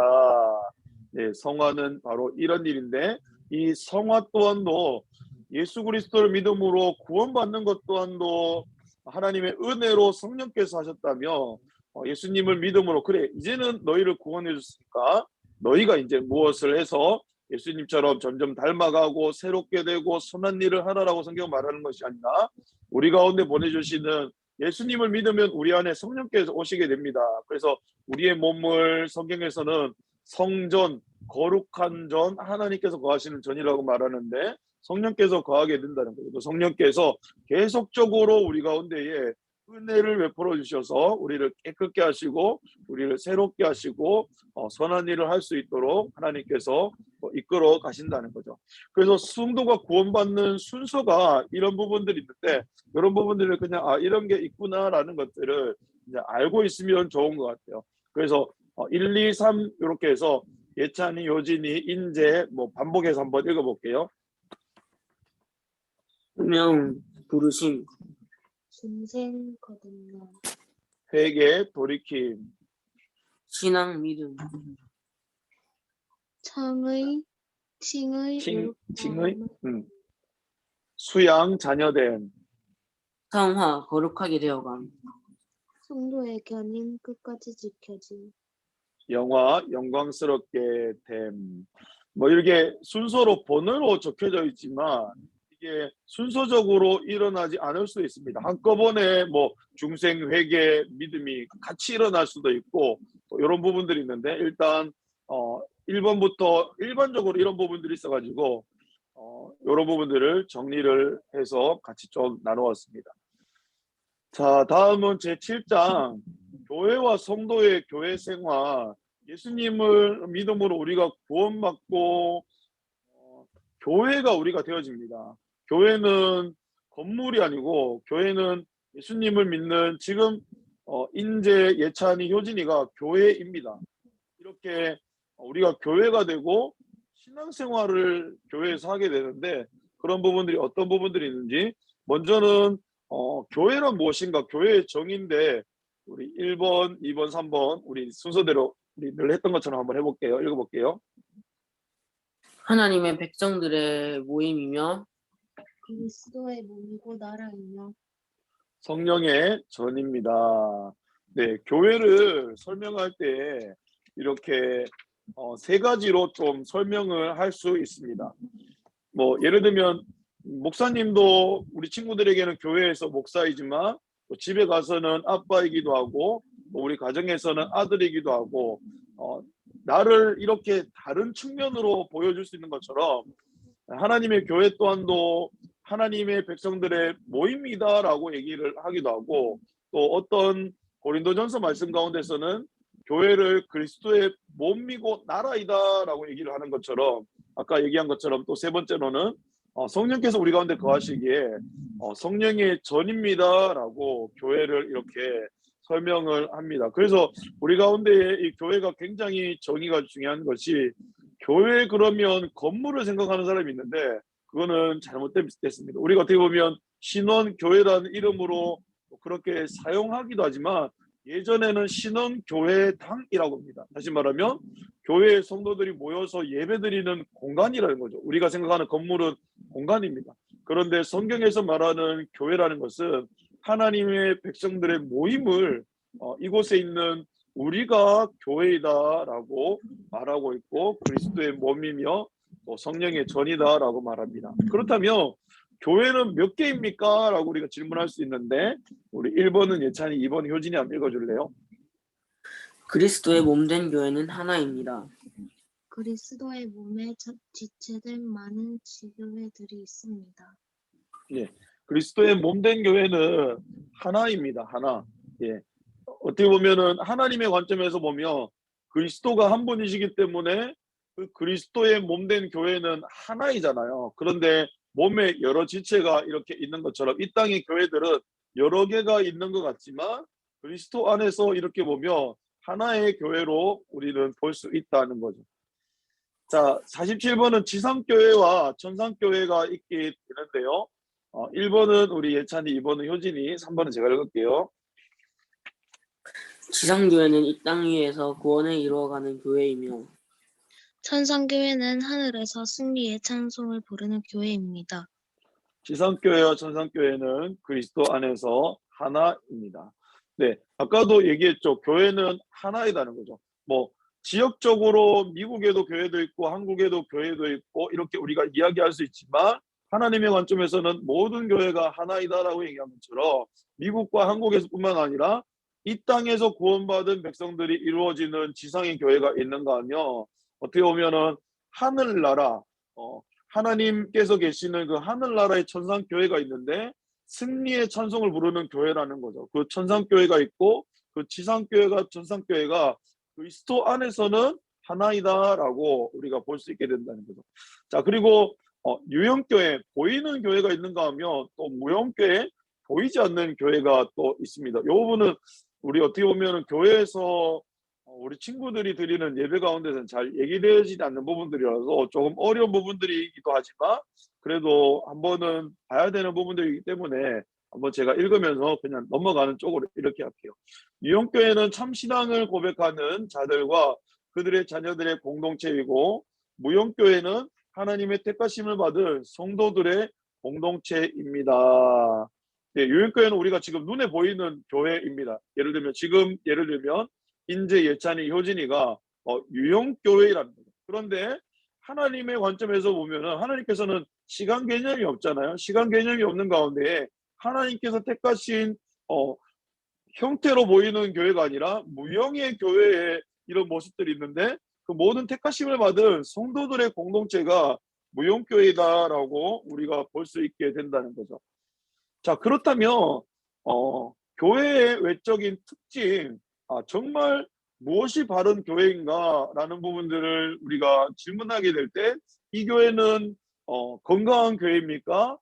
네, 성화는 바로 이런 일인데, 이 성화 또한도 예수 그리스도를 믿음으로 구원받는 것 또한도 하나님의 은혜로 성령께서 하셨다며, 예수님을 믿음으로 그래 이제는 너희를 구원해 줬으니까 너희가 이제 무엇을 해서 예수님처럼 점점 닮아가고 새롭게 되고 선한 일을 하라라고 성경 말하는 것이 아니라, 우리 가운데 보내주시는 예수님을 믿으면 우리 안에 성령께서 오시게 됩니다. 그래서 우리의 몸을 성경에서는 성전, 거룩한 전, 하나님께서 거하시는 전이라고 말하는데, 성령께서 거하게 된다는 거예요. 성령께서 계속적으로 우리 가운데에 은혜를 베풀어 주셔서 우리를 깨끗게 하시고 우리를 새롭게 하시고 선한 일을 할 수 있도록 하나님께서 이끌어 가신다는 거죠. 그래서 성도가 구원받는 순서가 이런 부분들이 있는데, 이런 부분들을 그냥 이런 게 있구나라는 것들을 이제 알고 있으면 좋은 것 같아요. 그래서 1, 2, 3 이렇게 해서 예찬이, 요진이, 인재 뭐 반복해서 한번 읽어볼게요. 분명 부르심 중생 거듭남 회개, 돌이킴, 신앙 믿음 칭의 칭의, 수양, 자녀됨, 성화 거룩하게 되어감 성도의 견인 끝까지 지켜짐 영화, 영광스럽게 됨. 뭐 이렇게 순서로 번호로 적혀져 있지만 이게 순서적으로 일어나지 않을 수도 있습니다. 한꺼번에 뭐 중생, 회개, 믿음이 같이 일어날 수도 있고 이런 부분들이 있는데, 일단 1번부터 일반적으로 이런 부분들이 있어가지고 이런 부분들을 정리를 해서 같이 좀 나누었습니다. 자, 다음은 제 7장 교회와 성도의 교회 생활. 예수님을 믿음으로 우리가 구원받고 교회가 우리가 되어집니다. 교회는 건물이 아니고 교회는 예수님을 믿는 지금 인재, 예찬이, 효진이가 교회입니다. 이렇게 우리가 교회가 되고 신앙생활을 교회에서 하게 되는데, 그런 부분들이 어떤 부분들이 있는지, 먼저는 교회란 무엇인가, 교회의 정의인데 우리 1번, 2번, 3번 우리 순서대로 우리 늘 했던 것처럼 한번 해볼게요. 읽어볼게요. 하나님의 백성들의 모임이며 그리스도의 몸이고 나라이며 성령의 전입니다. 네, 교회를 설명할 때 이렇게 세 가지로 좀 설명을 할 수 있습니다. 뭐 예를 들면 목사님도 우리 친구들에게는 교회에서 목사이지만 또 집에 가서는 아빠이기도 하고 또 우리 가정에서는 아들이기도 하고 나를 이렇게 다른 측면으로 보여줄 수 있는 것처럼 하나님의 교회 또한도 하나님의 백성들의 모임이다라고 얘기를 하기도 하고 또 어떤 고린도전서 말씀 가운데서는 교회를 그리스도의 몸이고 나라이다라고 얘기를 하는 것처럼 아까 얘기한 것처럼 또 세 번째로는 성령께서 우리 가운데 거하시기에 성령의 전입니다라고 교회를 이렇게 설명을 합니다. 그래서 우리 가운데 이 교회가 굉장히 정의가 중요한 것이 교회 그러면 건물을 생각하는 사람이 있는데 그거는 잘못됐습니다. 우리가 어떻게 보면 신원교회라는 이름으로 그렇게 사용하기도 하지만 예전에는 신원교회당이라고 합니다. 다시 말하면 교회 성도들이 모여서 예배드리는 공간이라는 거죠. 우리가 생각하는 건물은 공간입니다. 그런데 성경에서 말하는 교회라는 것은 하나님의 백성들의 모임을 이곳에 있는 우리가 교회이다라고 말하고 있고 그리스도의 몸이며 또 성령의 전이다라고 말합니다. 그렇다면 교회는 몇 개입니까? 라고 우리가 질문할 수 있는데 우리 1번은 예찬이, 2번 효진이 한번 읽어줄래요? 그리스도의 몸된 교회는 하나입니다. 그리스도의 몸에 지체된 많은 지교회들이 있습니다. 예, 그리스도의 몸된 교회는 하나입니다. 하나. 예, 어떻게 보면은 하나님의 관점에서 보면 그리스도가 한 분이시기 때문에 그 그리스도의 몸된 교회는 하나이잖아요. 그런데 몸에 여러 지체가 이렇게 있는 것처럼 이 땅의 교회들은 여러 개가 있는 것 같지만 그리스도 안에서 이렇게 보면 하나의 교회로 우리는 볼 수 있다는 거죠. 자, 47번은 지상교회와 천상교회가 있게 되는데요. 1번은 우리 예찬이, 2번은 효진이, 3번은 제가 읽을게요. 지상교회는 이 땅 위에서 구원을 이루어가는 교회이며 천상교회는 하늘에서 승리의 찬송을 부르는 교회입니다. 지상교회와 천상교회는 그리스도 안에서 하나입니다. 네, 아까도 얘기했죠. 교회는 하나이다는 거죠. 뭐 지역적으로 미국에도 교회도 있고 한국에도 교회도 있고 이렇게 우리가 이야기할 수 있지만 하나님의 관점에서는 모든 교회가 하나이다라고 얘기한 것처럼 미국과 한국에서뿐만 아니라 이 땅에서 구원받은 백성들이 이루어지는 지상의 교회가 있는가 하면 어떻게 보면은 하늘나라 하나님께서 계시는 그 하늘나라의 천상교회가 있는데 승리의 찬송을 부르는 교회라는 거죠. 그 천상교회가 있고 그 지상교회가 천상교회가 그리스도 안에서는 하나이다라고 우리가 볼 수 있게 된다는 거죠. 자, 그리고 유형교회, 보이는 교회가 있는가 하면 또 무형교회, 보이지 않는 교회가 또 있습니다. 이 부분은 우리 어떻게 보면 교회에서 우리 친구들이 드리는 예배 가운데서는 잘 얘기되어지지 않는 부분들이라서 조금 어려운 부분들이기도 하지만 그래도 한번은 봐야 되는 부분들이기 때문에 한번 제가 읽으면서 그냥 넘어가는 쪽으로 이렇게 할게요. 유형교회는 참신앙을 고백하는 자들과 그들의 자녀들의 공동체이고 무형교회는 하나님의 택하심을 받은 성도들의 공동체입니다. 네, 유형교회는 우리가 지금 눈에 보이는 교회입니다. 예를 들면 인재, 예찬이, 효진이가 유형교회라는 거죠. 그런데 하나님의 관점에서 보면은 하나님께서는 시간 개념이 없잖아요. 시간 개념이 없는 가운데 하나님께서 택하신 형태로 보이는 교회가 아니라 무형의 교회에 이런 모습들이 있는데 그 모든 택하심을 받은 성도들의 공동체가 무형교회다라고 우리가 볼 수 있게 된다는 거죠. 자, 그렇다면 교회의 외적인 특징, 정말 무엇이 바른 교회인가라는 부분들을 우리가 질문하게 될 때 이 교회는 건강한 교회입니까?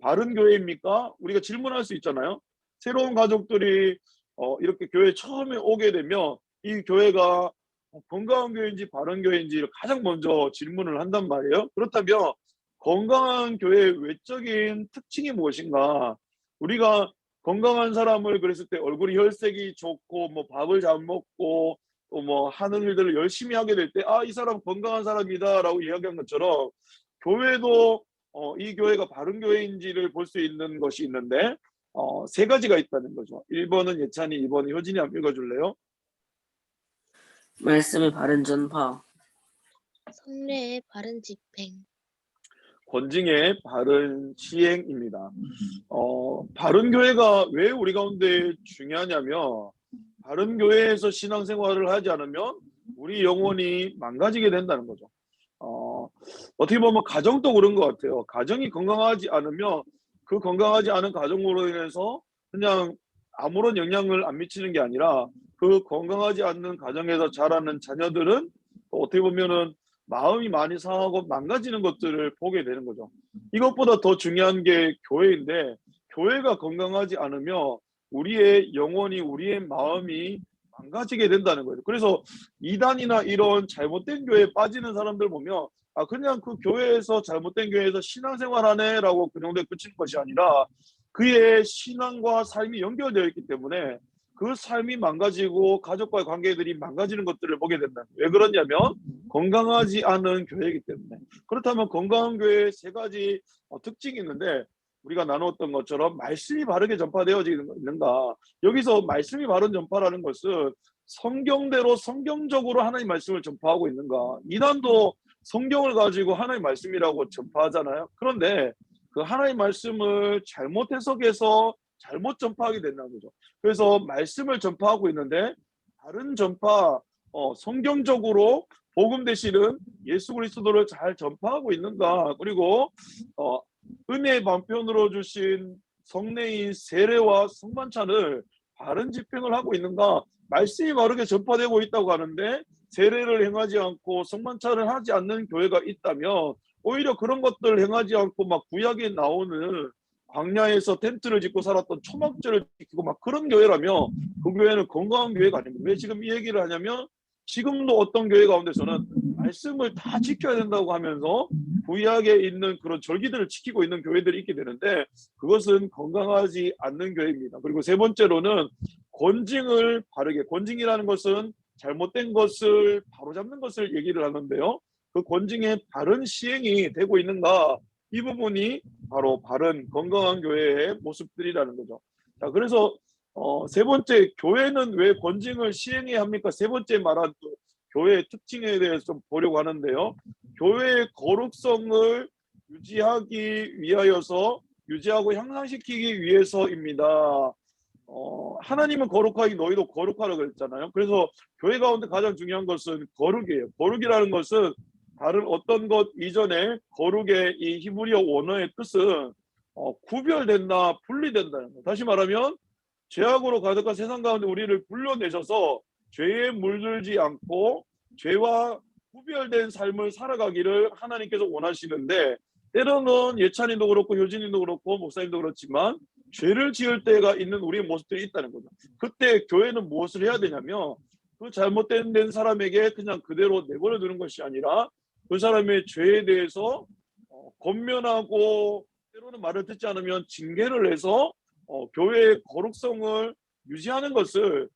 바른 교회입니까? 우리가 질문할 수 있잖아요. 새로운 가족들이 이렇게 교회에 처음에 오게 되면 이 교회가 건강한 교회인지 바른 교회인지 가장 먼저 질문을 한단 말이에요. 그렇다면 건강한 교회의 외적인 특징이 무엇인가? 우리가 건강한 사람을 그랬을 때 얼굴이 혈색이 좋고 뭐 밥을 잘 먹고 또 뭐 하는 일들을 열심히 하게 될 때 이 사람 건강한 사람이다라고 이야기한 것처럼 교회도 이 교회가 바른 교회인지를 볼 수 있는 것이 있는데 세 가지가 있다는 거죠. 1번은 예찬이, 2번은 효진이 한번 읽어줄래요? 말씀의 바른 전파, 선례의 바른 집행, 권징의 바른 시행입니다. 바른 교회가 왜 우리 가운데 중요하냐면 바른 교회에서 신앙생활을 하지 않으면 우리 영혼이 망가지게 된다는 거죠. 어떻게 보면 가정도 그런 것 같아요. 가정이 건강하지 않으면 그 건강하지 않은 가정으로 인해서 그냥 아무런 영향을 안 미치는 게 아니라 그 건강하지 않는 가정에서 자라는 자녀들은 어떻게 보면은 마음이 많이 상하고 망가지는 것들을 보게 되는 거죠. 이것보다 더 중요한 게 교회인데 교회가 건강하지 않으면 우리의 영혼이 우리의 마음이 망가지게 된다는 거예요. 그래서 이단이나 이런 잘못된 교회에 빠지는 사람들 보면 그냥 그 교회에서 잘못된 교회에서 신앙생활 하네라고 그 정도에 그치는 것이 아니라 그의 신앙과 삶이 연결되어 있기 때문에 그 삶이 망가지고 가족과의 관계들이 망가지는 것들을 보게 된다. 왜 그러냐면 건강하지 않은 교회이기 때문에. 그렇다면 건강한 교회의 세 가지 특징이 있는데 우리가 나누었던 것처럼 말씀이 바르게 전파되어지는가. 여기서 말씀이 바른 전파라는 것은 성경대로 성경적으로 하나님의 말씀을 전파하고 있는가. 이단도 성경을 가지고 하나님의 말씀이라고 전파하잖아요. 그런데 그 하나님의 말씀을 잘못 해석해서 잘못 전파하게 된다는 거죠. 그래서 말씀을 전파하고 있는데 다른 전파, 성경적으로 복음 되시는 예수 그리스도를 잘 전파하고 있는가. 그리고 은혜의 방편으로 주신 성례인 세례와 성만찬을 바른 집행을 하고 있는가. 말씀이 바르게 전파되고 있다고 하는데 세례를 행하지 않고 성만찬을 하지 않는 교회가 있다면 오히려 그런 것들을 행하지 않고 막 구약에 나오는 광야에서 텐트를 짓고 살았던 초막절을 지키고 막 그런 교회라면 그 교회는 건강한 교회가 아닙니다. 왜 지금 이 얘기를 하냐면 지금도 어떤 교회 가운데서는 말씀을 다 지켜야 된다고 하면서 구약에 있는 그런 절기들을 지키고 있는 교회들이 있게 되는데 그것은 건강하지 않는 교회입니다. 그리고 세 번째로는 권징을 바르게, 권징이라는 것은 잘못된 것을 바로잡는 것을 얘기를 하는데요. 그 권징의 바른 시행이 되고 있는가, 이 부분이 바로 바른 건강한 교회의 모습들이라는 거죠. 자, 그래서 세 번째, 교회는 왜 권징을 시행해야 합니까? 세 번째 말한 또 교회의 특징에 대해서 좀 보려고 하는데요. 교회의 거룩성을 유지하기 위하여서, 유지하고 향상시키기 위해서입니다. 하나님은 거룩하기 너희도 거룩하라고 그랬잖아요. 그래서 교회 가운데 가장 중요한 것은 거룩이에요. 거룩이라는 것은 다른 어떤 것 이전에 거룩의 이 히브리어 원어의 뜻은 구별된다, 분리된다는 거. 다시 말하면 죄악으로 가득한 세상 가운데 우리를 불러내셔서 죄에 물들지 않고 죄와 구별된 삶을 살아가기를 하나님께서 원하시는데 때로는 예찬이도 그렇고 효진이도 그렇고 목사님도 그렇지만 죄를 지을 때가 있는 우리의 모습들이 있다는 거죠. 그때 교회는 무엇을 해야 되냐면 그 잘못된 사람에게 그냥 그대로 내버려 두는 것이 아니라 그 사람의 죄에 대해서 권면하고 때로는 말을 듣지 않으면 징계를 해서 교회의 거룩성을 유지하는 것을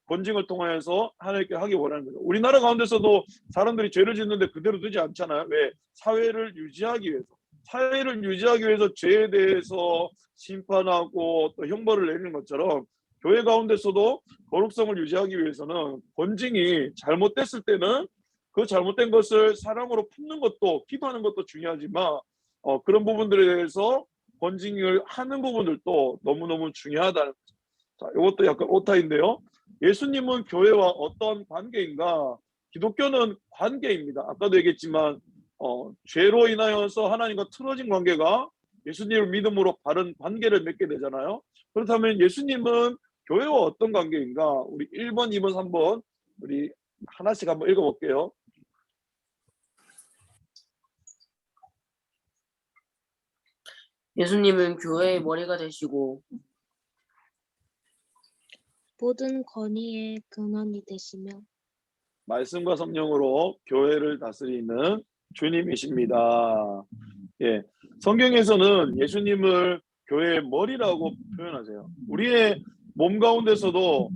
권징을 통하여서 하나님께 하기 원하는 거죠. 우리나라 가운데서도 사람들이 죄를 짓는데 그대로 두지 않잖아요. 왜? 사회를 유지하기 위해서. 사회를 유지하기 위해서 죄에 대해서 심판하고 또 형벌을 내리는 것처럼 교회 가운데서도 거룩성을 유지하기 위해서는 권징이 잘못됐을 때는 그 잘못된 것을 사랑으로 품는 것도, 기도하는 것도 중요하지만 그런 부분들에 대해서 권징을 하는 부분들도 너무너무 중요하다는 거죠. 자, 이것도 약간 오타인데요. 예수님은 교회와 어떤 관계인가? 기독교는 관계입니다. 아까도 얘기했지만 죄로 인하여서 하나님과 틀어진 관계가 예수님을 믿음으로 바른 관계를 맺게 되잖아요. 그렇다면 예수님은 교회와 어떤 관계인가? 우리 1번, 2번, 3번 우리 하나씩 한번 읽어볼게요. 예수님은 교회의 머리가 되시고 모든 권위의 근원이 되시며 말씀과 성령으로 교회를 다스리는 주님이십니다. 예, 성경에서는 예수님을 교회의 머리라고 표현하세요. 우리의 몸 가운데서도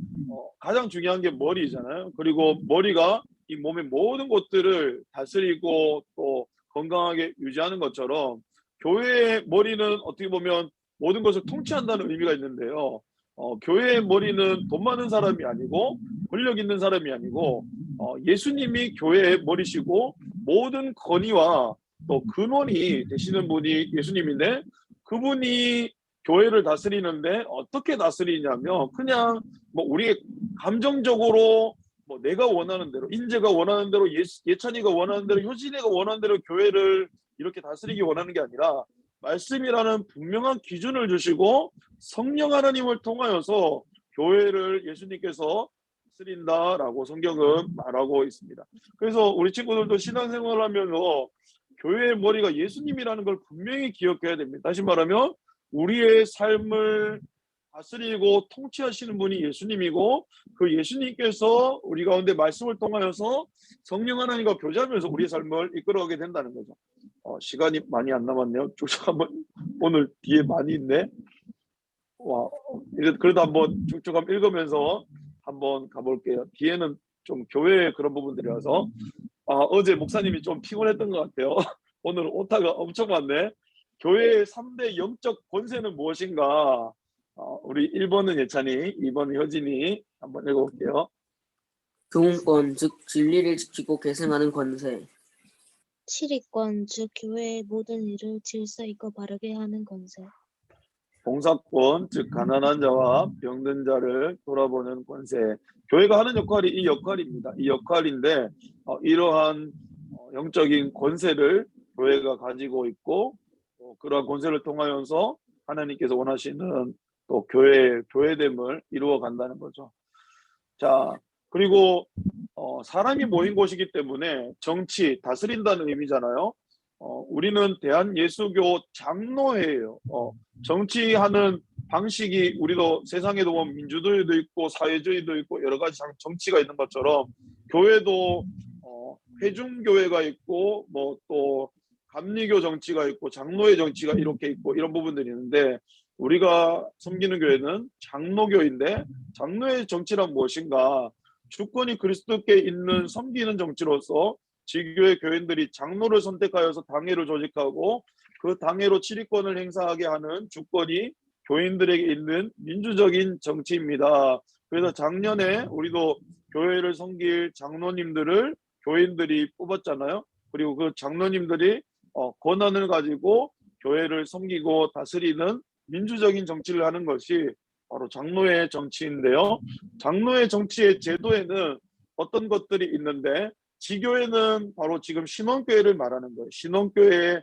가장 중요한 게 머리잖아요. 그리고 머리가 이 몸의 모든 것들을 다스리고 또 건강하게 유지하는 것처럼 교회의 머리는 어떻게 보면 모든 것을 통치한다는 의미가 있는데요. 교회의 머리는 돈 많은 사람이 아니고 권력 있는 사람이 아니고 예수님이 교회의 머리시고 모든 건의와 또 근원이 되시는 분이 예수님인데 그분이 교회를 다스리는데 어떻게 다스리냐면 그냥 뭐 우리 감정적으로 뭐 내가 원하는 대로 인재가 원하는 대로 예찬이가 원하는 대로 효진이가 원하는 대로 교회를 이렇게 다스리기 원하는 게 아니라 말씀이라는 분명한 기준을 주시고 성령 하나님을 통하여서 교회를 예수님께서 다스린다라고 성경은 말하고 있습니다. 그래서 우리 친구들도 신앙생활을 하면서 교회의 머리가 예수님이라는 걸 분명히 기억해야 됩니다. 다시 말하면 우리의 삶을 다스리고 통치하시는 분이 예수님이고 그 예수님께서 우리 가운데 말씀을 통하여서 성령 하나님과 교제하면서 우리의 삶을 이끌어가게 된다는 거죠. 시간이 많이 안 남았네요. 쭉쭉 한번 오늘 뒤에 많이 있네. 와, 그래도 한번 쭉쭉 한번 읽으면서 한번 가볼게요. 뒤에는 좀 교회의 그런 부분들이라서 어제 목사님이 좀 피곤했던 것 같아요. 오늘 오타가 엄청 많네. 교회의 3대 영적 권세는 무엇인가? 우리 1번은 예찬이, 2번은 효진이 한번 읽어볼게요. 교훈권, 즉 진리를 지키고 계승하는 권세. 7위권 즉 교회의 모든 일을 질서 있고 바르게 하는 권세. 봉사권, 즉 가난한 자와 병든 자를 돌아보는 권세. 교회가 하는 역할이 이 역할입니다. 이 역할인데 이러한 영적인 권세를 교회가 가지고 있고 그러한 권세를 통하여서 하나님께서 원하시는 또 교회됨을 이루어 간다는 거죠. 자, 그리고 사람이 모인 곳이기 때문에 정치, 다스린다는 의미잖아요. 우리는 대한예수교 장로회예요. 정치하는 방식이 우리도 세상에도 보면 민주주의도 있고 사회주의도 있고 여러 가지 정치가 있는 것처럼 교회도 회중교회가 있고 뭐 또 감리교 정치가 있고 장로회 정치가 이렇게 있고 이런 부분들이 있는데 우리가 섬기는 교회는 장로교인데 장로의 정치란 무엇인가? 주권이 그리스도께 있는 섬기는 정치로서 지교회 교인들이 장로를 선택하여서 당회를 조직하고 그 당회로 치리권을 행사하게 하는 주권이 교인들에게 있는 민주적인 정치입니다. 그래서 작년에 우리도 교회를 섬길 장로님들을 교인들이 뽑았잖아요. 그리고 그 장로님들이 권한을 가지고 교회를 섬기고 다스리는 민주적인 정치를 하는 것이 바로 장로의 정치인데요. 장로의 정치의 제도에는 어떤 것들이 있는데 지교회는 바로 지금 신원교회를 말하는 거예요. 신원교회의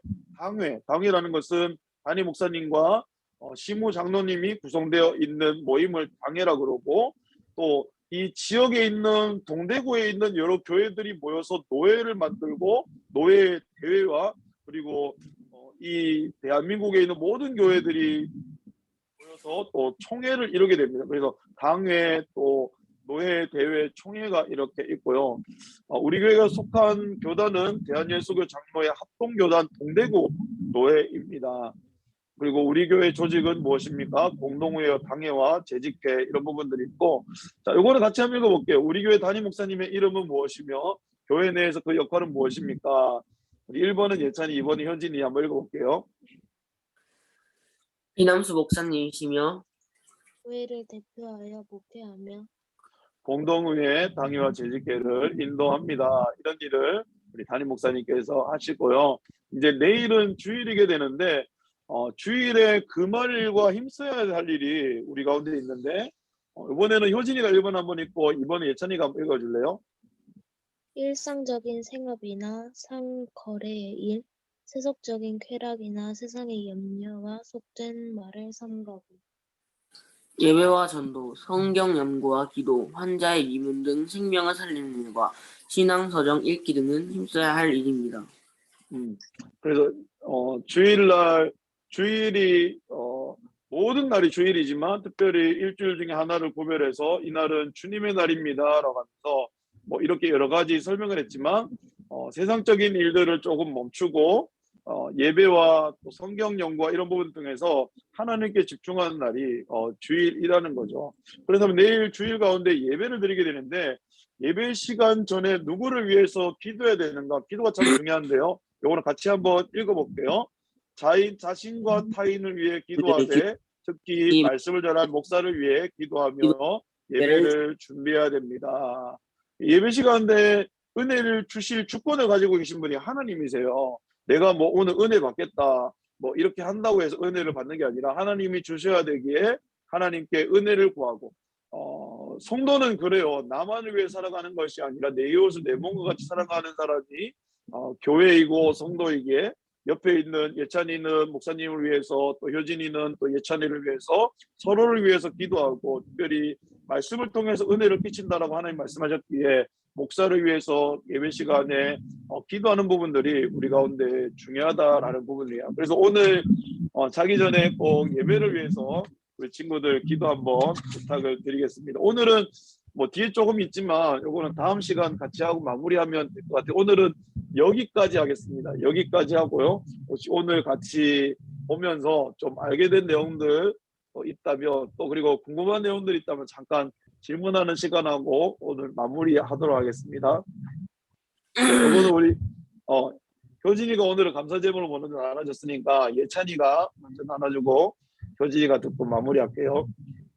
당회라는 것은 담임 목사님과 시무 장로님이 구성되어 있는 모임을 당회라고 그러고 또 이 지역에 있는 동대구에 있는 여러 교회들이 모여서 노회를 만들고 노회 대회와 그리고 이 대한민국에 있는 모든 교회들이 모여서 또 총회를 이루게 됩니다. 그래서 당회 또 노회 대회 총회가 이렇게 있고요. 우리 교회가 속한 교단은 대한예수교 장로회 합동교단 동대구 노회입니다. 그리고 우리 교회 조직은 무엇입니까? 공동회와 당회와 재직회 이런 부분들이 있고 자, 요거를 같이 한번 읽어볼게요. 우리 교회 담임 목사님의 이름은 무엇이며 교회 내에서 그 역할은 무엇입니까? 우리 1번은 예찬이, 2번은 현진이 한번 읽어볼게요. 이남수 목사님이시며 교회를 대표하여 목회하며 공동의회, 당회와 재직회를 인도합니다. 이런 일을 우리 담임 목사님께서 하시고요. 이제 내일은 주일이게 되는데 주일에 금요일과 힘써야 할 일이 우리 가운데 있는데 이번에는 효진이가 1번 한번 읽고 2번은 예찬이가 한번 읽어줄래요? 일상적인 생업이나 상거래의 일, 세속적인 쾌락이나 세상의 염려와 속된 말을 삼가고 예배와 전도, 성경 연구와 기도, 환자의 이문 등 생명을 살리는 일과 신앙서정 읽기 등은 힘써야 할 일입니다. 그래서 주일이 모든 날이 주일이지만 특별히 일주일 중에 하나를 구별해서 이날은 주님의 날입니다라고 하면서 뭐 이렇게 여러 가지 설명을 했지만 세상적인 일들을 조금 멈추고 예배와 또 성경 연구와 이런 부분 등에서 하나님께 집중하는 날이 주일이라는 거죠. 그래서 내일 주일 가운데 예배를 드리게 되는데 예배 시간 전에 누구를 위해서 기도해야 되는가? 기도가 참 중요한데요. 요거는 같이 한번 읽어볼게요. 자신과 타인을 위해 기도하되 특히 말씀을 전할 목사를 위해 기도하며 예배를 준비해야 됩니다. 예배 시간에 은혜를 주실 주권을 가지고 계신 분이 하나님이세요. 내가 뭐 오늘 은혜 받겠다 뭐 이렇게 한다고 해서 은혜를 받는 게 아니라 하나님이 주셔야 되기에 하나님께 은혜를 구하고 성도는 그래요. 나만을 위해 살아가는 것이 아니라 내 이웃을 내 몸과 같이 살아가는 사람이 교회이고 성도이기에 옆에 있는 예찬이는 목사님을 위해서 또 효진이는 또 예찬이를 위해서 서로를 위해서 기도하고 특별히 말씀을 통해서 은혜를 끼친다라고 하나님 말씀하셨기에 목사를 위해서 예배 시간에 기도하는 부분들이 우리 가운데 중요하다라는 부분이에요. 그래서 오늘 자기 전에 꼭 예배를 위해서 우리 친구들 기도 한번 부탁을 드리겠습니다. 오늘은 뭐 뒤에 조금 있지만 요거는 다음 시간 같이 하고 마무리하면 될 것 같아요. 오늘은 여기까지 하겠습니다. 여기까지 하고요. 혹시 오늘 같이 보면서 좀 알게 된 내용들 있다면 또 그리고 궁금한 내용들 있다면 잠깐 질문하는 시간하고 오늘 마무리하도록 하겠습니다. 이거는 우리 효진이가 오늘은 감사 제목을 먼저 나눠줬으니까 예찬이가 먼저 나눠주고 효진이가 듣고 마무리할게요.